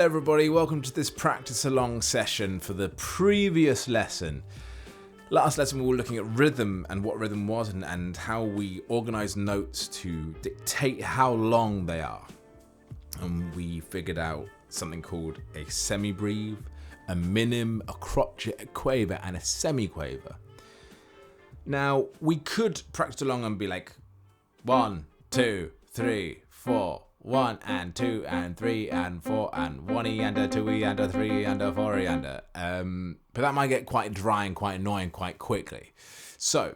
Hello everybody, welcome to this practice along session for the previous lesson. Last lesson we were looking at rhythm and what rhythm was and how we organise notes to dictate how long they are. And we figured out something called a semibreve, a minim, a crotchet, a quaver and a semiquaver. Now we could practice along and be like 1, 2, 3, 4, 1 and 2 and 3 and 4 and 1e and a 2e and a 3 and a 4e and a. But that might get quite dry and quite annoying quite quickly. So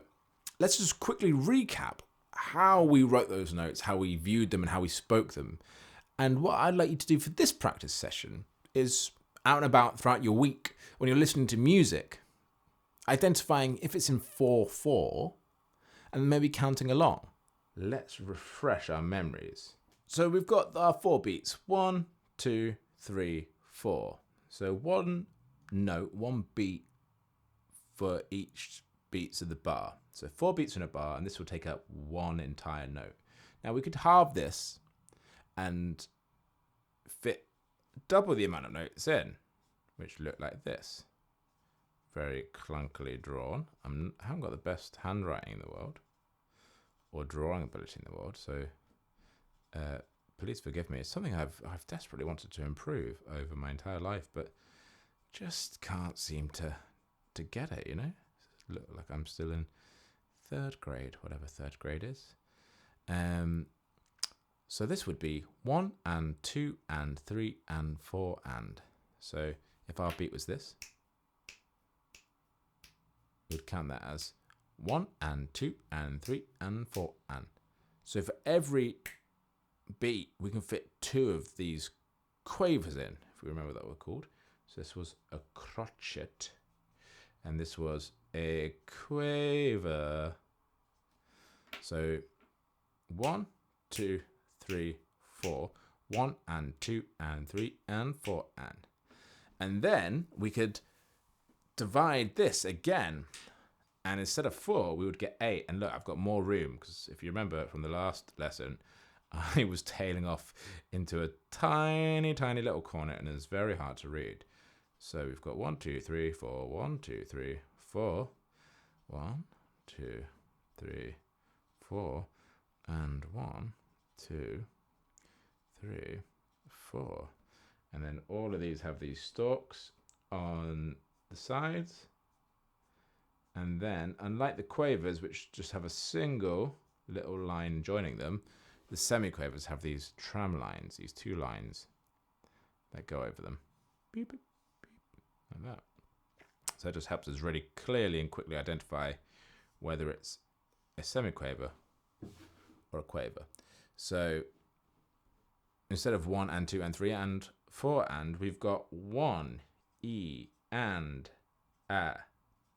let's just quickly recap how we wrote those notes, how we viewed them and how we spoke them. And what I'd like you to do for this practice session is out and about throughout your week when you're listening to music, identifying if it's in 4/4 and maybe counting along. Let's refresh our memories. So we've got our 4 beats. 1, 2, 3, 4. So one note, one beat for each beats of the bar. So 4 beats in a bar, and this will take up one entire note. Now we could halve this and fit double the amount of notes in, which look like this. Very clunkily drawn. I haven't got the best handwriting in the world or drawing ability in the world, so please forgive me. It's something I've desperately wanted to improve over my entire life, but just can't seem to get it, you know? Look like I'm still in 3rd grade, whatever 3rd grade is. So this would be 1 and 2 and 3 and 4 and. So if our beat was this, we'd count that as 1 and 2 and 3 and 4 and. So for every beat, we can fit 2 of these quavers in, if we remember what they were called. So this was a crotchet, and this was a quaver. So 1, 2, 3, 4, 1 and 2 and 3 and 4 and. And then we could divide this again, and instead of 4, we would get 8. And look, I've got more room, because if you remember from the last lesson, I was tailing off into a tiny, tiny little corner, and it's very hard to read. So we've got 1, 2, 3, 4, 1, 2, 3, 4, 1, 2, 3, 4, and 1, 2, 3, 4. And then all of these have these stalks on the sides. And then, unlike the quavers, which just have a single little line joining them, the semiquavers have these tram lines, these 2 lines that go over them. Beep, beep, beep, like that. So that just helps us really clearly and quickly identify whether it's a semiquaver or a quaver. So instead of 1 and 2 and 3 and 4 and, we've got 1 E and A,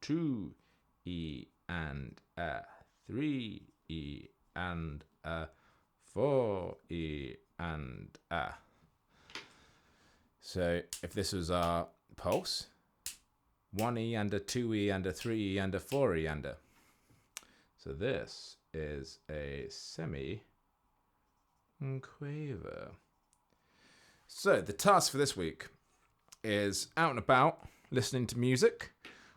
2 E and A, 3 E and A, 4 E and A. So if this was our pulse, 1 E and a 2 E and a 3 E and a 4 E and a. So this is a semi quaver. So the task for this week is out and about listening to music.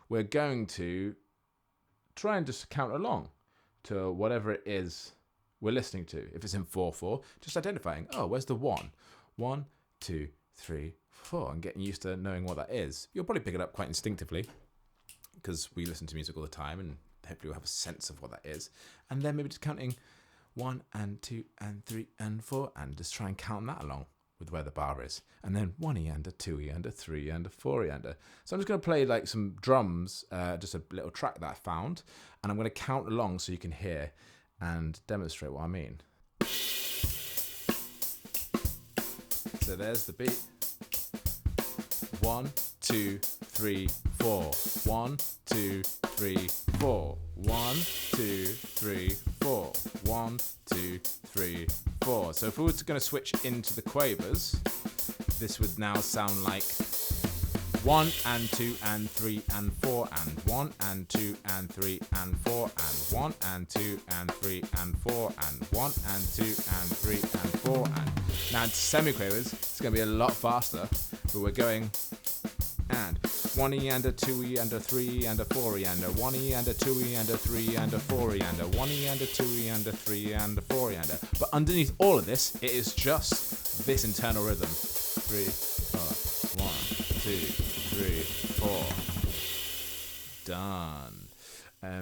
We're going to try and just count along to whatever it is we're listening to. If it's in 4/4, just identifying, oh, where's the 1? 1, 2, 3, 4, and getting used to knowing what that is. You'll probably pick it up quite instinctively because we listen to music all the time, and hopefully we'll have a sense of what that is. And then maybe just counting 1 and 2 and 3 and 4, and just try and count that along with where the bar is. And then 1E and a 2E and a 3 and a 4E and a. So I'm just going to play like some drums, just a little track that I found, and I'm going to count along so you can hear and demonstrate what I mean. So there's the beat. 1, 2, 3, 4. 1, 2, 3, 4. 1, 2, 3, 4. 1, 2, 3, 4. So if we were going to switch into the quavers, this would now sound like 1 and 2 and 3 and 4 and 1 and 2 and 3 and 4 and 1 and 2 and 3 and 4 and 1 and 2 and 3 and 4 and now into semiquavers. It's going to be a lot faster, but we're going and 1e and a 2e and a 3e and a 4e and a 1e and a 2e and a 3e and a 4e and a 1e and a 2e and a 3e and a 4e and a. But underneath all of this, it is just this internal rhythm. 3, 4, 1, 2, 3, 4. Done.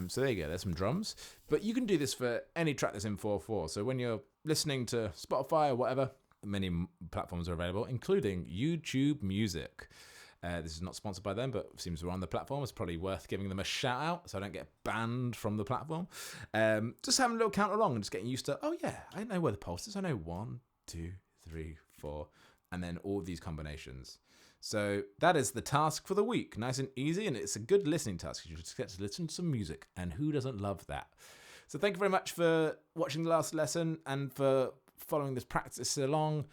So there you go. There's some drums. But you can do this for any track that's in 4/4. So when you're listening to Spotify or whatever, many platforms are available, including YouTube Music. This is not sponsored by them, but seems we're on the platform. It's probably worth giving them a shout out so I don't get banned from the platform. Just having a little count along and just getting used to, oh yeah, I know where the pulse is. I know 1, 2, 3, 4, and then all these combinations. So that is the task for the week. Nice and easy, and it's a good listening task. You just get to listen to some music, and who doesn't love that? So thank you very much for watching the last lesson and for following this practice along.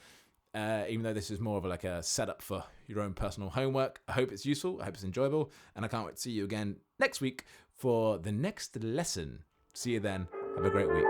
Even though this is more of like a setup for your own personal homework. I hope it's useful. I hope it's enjoyable. And I can't wait to see you again next week for the next lesson. See you then. Have a great week.